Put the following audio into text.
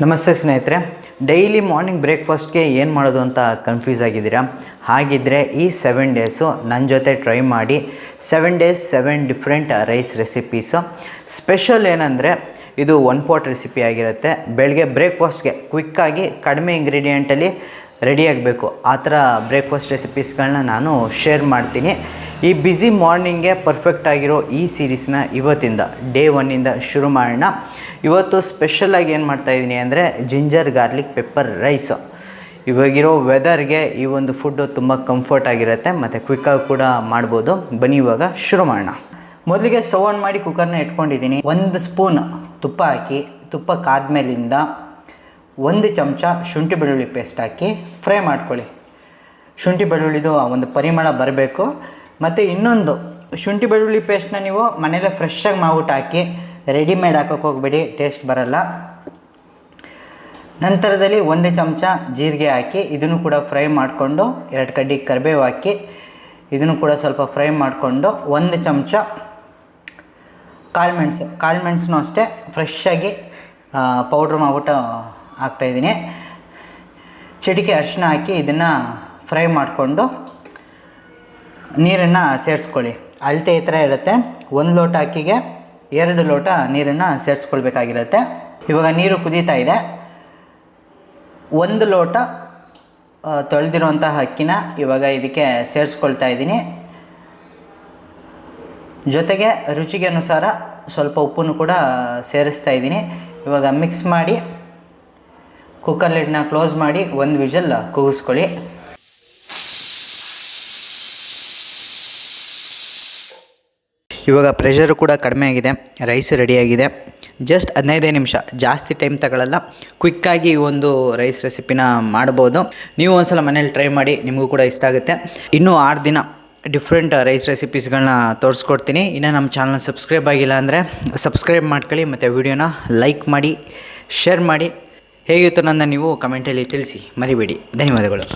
ನಮಸ್ತೆ ಸ್ನೇಹಿತರೆ, daily morning ಬ್ರೇಕ್ಫಾಸ್ಟ್ಗೆ ಏನು ಮಾಡೋದು ಅಂತ ಕನ್ಫ್ಯೂಸ್ ಆಗಿದ್ದೀರಾ? ಹಾಗಿದ್ದರೆ ಈ 7 ಡೇಸು ನನ್ನ ಜೊತೆ ಟ್ರೈ ಮಾಡಿ. 7 days 7 different rice recipes. Special ಏನಂದರೆ ಇದು 1 ಪಾಟ್ ರೆಸಿಪಿ ಆಗಿರುತ್ತೆ. ಬೆಳಗ್ಗೆ ಬ್ರೇಕ್ಫಾಸ್ಟ್ಗೆ ಕ್ವಿಕ್ಕಾಗಿ ಕಡಿಮೆ ಇಂಗ್ರೀಡಿಯೆಂಟಲ್ಲಿ ರೆಡಿಯಾಗಬೇಕು, ಆ ಥರ ಬ್ರೇಕ್ಫಾಸ್ಟ್ ರೆಸಿಪೀಸ್ಗಳನ್ನ ನಾನು ಶೇರ್ ಮಾಡ್ತೀನಿ. ಈ ಬ್ಯುಸಿ ಮಾರ್ನಿಂಗ್ಗೆ ಪರ್ಫೆಕ್ಟ್ ಆಗಿರೋ ಈ ಸೀರೀಸ್ನ ಇವತ್ತಿಂದ ಡೇ 1ಇಂದ ಶುರು ಮಾಡೋಣ. ಇವತ್ತು ಸ್ಪೆಷಲಾಗಿ ಏನು ಮಾಡ್ತಾಯಿದ್ದೀನಿ ಅಂದರೆ ಜಿಂಜರ್ ಗಾರ್ಲಿಕ್ ಪೆಪ್ಪರ್ ರೈಸು. ಇವಾಗಿರೋ ವೆದರ್ಗೆ ಈ ಒಂದು ಫುಡ್ಡು ತುಂಬ ಕಂಫರ್ಟ್ ಆಗಿರುತ್ತೆ ಮತ್ತು ಕ್ವಿಕ್ಕಾಗಿ ಕೂಡ ಮಾಡ್ಬೋದು. ಬನ್ನಿ ಇವಾಗ ಶುರು ಮಾಡೋಣ. ಮೊದಲಿಗೆ ಸ್ಟವ್ ಆನ್ ಮಾಡಿ ಕುಕ್ಕರ್ನ ಇಟ್ಕೊಂಡಿದ್ದೀನಿ. 1 ಸ್ಪೂನ್ ತುಪ್ಪ ಹಾಕಿ, ತುಪ್ಪ ಕಾದ್ಮೇಲಿಂದ 1 ಚಮಚ ಶುಂಠಿ ಬೆಳ್ಳುಳ್ಳಿ ಪೇಸ್ಟ್ ಹಾಕಿ ಫ್ರೈ ಮಾಡ್ಕೊಳ್ಳಿ. ಶುಂಠಿ ಬೆಳ್ಳುಳ್ಳಿದು ಒಂದು ಪರಿಮಳ ಬರಬೇಕು. ಮತ್ತು ಇನ್ನೊಂದು, ಶುಂಠಿ ಬೆಳ್ಳುಳ್ಳಿ ಪೇಸ್ಟ್ನ ನೀವು ಮನೇಲೆ ಫ್ರೆಶ್ಶಾಗಿ ಮಾಡ್ಬಿಟ್ಟು ಹಾಕಿ, ರೆಡಿಮೇಡ್ ಹಾಕೋಕ್ಕೆ ಹೋಗ್ಬೇಡಿ, ಟೇಸ್ಟ್ ಬರಲ್ಲ. ನಂತರದಲ್ಲಿ 1 ಚಮಚ ಜೀರಿಗೆ ಹಾಕಿ ಇದನ್ನು ಕೂಡ ಫ್ರೈ ಮಾಡಿಕೊಂಡು, 2 ಕಡ್ಡಿ ಕರಿಬೇವು ಹಾಕಿ ಇದನ್ನು ಕೂಡ ಸ್ವಲ್ಪ ಫ್ರೈ ಮಾಡಿಕೊಂಡು, 1 ಚಮಚ ಕಾಳುಮೆಣಸು ಅಷ್ಟೇ ಫ್ರೆಶ್ಶಾಗಿ ಪೌಡ್ರ್ ಮಾಡಿಬಿಟ್ಟು ಹಾಕ್ತಾಯಿದ್ದೀನಿ. ಚಿಟಿಕೆ ಅರಿಶಿನ ಹಾಕಿ ಇದನ್ನು ಫ್ರೈ ಮಾಡಿಕೊಂಡು ನೀರನ್ನು ಸೇರಿಸ್ಕೊಳ್ಳಿ. ಅಳತೆ ಈ ಥರ ಇರುತ್ತೆ. 1 ಲೋಟ ಅಕ್ಕಿಗೆ 2 ಲೋಟ ನೀರನ್ನು ಸೇರಿಸ್ಕೊಳ್ಬೇಕಾಗಿರುತ್ತೆ. ಇವಾಗ ನೀರು ಕುದೀತಾ ಇದೆ. 1 ಲೋಟ ತೊಳೆದಿರುವಂತಹ ಅಕ್ಕಿನ ಇವಾಗ ಇದಕ್ಕೆ ಸೇರಿಸ್ಕೊಳ್ತಾ ಇದ್ದೀನಿ. ಜೊತೆಗೆ ರುಚಿಗೆ ಅನುಸಾರ ಸ್ವಲ್ಪ ಉಪ್ಪನ್ನು ಕೂಡ ಸೇರಿಸ್ತಾ ಇದ್ದೀನಿ. ಇವಾಗ ಮಿಕ್ಸ್ ಮಾಡಿ ಕುಕ್ಕರ್ ಲಿಡ್ನ ಕ್ಲೋಸ್ ಮಾಡಿ 1 ವಿಷಲ್ ಕೂಗಿಸ್ಕೊಳ್ಳಿ. ಇವಾಗ ಪ್ರೆಷರು ಕೂಡ ಕಡಿಮೆ ಆಗಿದೆ, ರೈಸ್ ರೆಡಿಯಾಗಿದೆ. ಜಸ್ಟ್ 15 ನಿಮಿಷ, ಜಾಸ್ತಿ ಟೈಮ್ ತಗೊಳ್ಳಲ್ಲ. ಕ್ವಿಕ್ಕಾಗಿ ಈ ಒಂದು ರೈಸ್ ರೆಸಿಪಿನ ಮಾಡ್ಬೋದು. ನೀವು ಒಂದ್ಸಲ ಮನೇಲಿ ಟ್ರೈ ಮಾಡಿ, ನಿಮಗೂ ಕೂಡ ಇಷ್ಟ ಆಗುತ್ತೆ. ಇನ್ನೂ 6 ದಿನ ಡಿಫ್ರೆಂಟ್ ರೈಸ್ ರೆಸಿಪೀಸ್ಗಳನ್ನ ತೋರಿಸ್ಕೊಡ್ತೀನಿ. ಇನ್ನು ನಮ್ಮ ಚಾನಲ್ ಸಬ್ಸ್ಕ್ರೈಬ್ ಆಗಿಲ್ಲ ಅಂದರೆ ಸಬ್ಸ್ಕ್ರೈಬ್ ಮಾಡ್ಕೊಳ್ಳಿ ಮತ್ತು ವಿಡಿಯೋನ ಲೈಕ್ ಮಾಡಿ, ಶೇರ್ ಮಾಡಿ. ಹೇಗಿತ್ತು ನನ್ನ ನೀವು ಕಮೆಂಟಲ್ಲಿ ತಿಳಿಸಿ ಮರಿಬೇಡಿ. ಧನ್ಯವಾದಗಳು.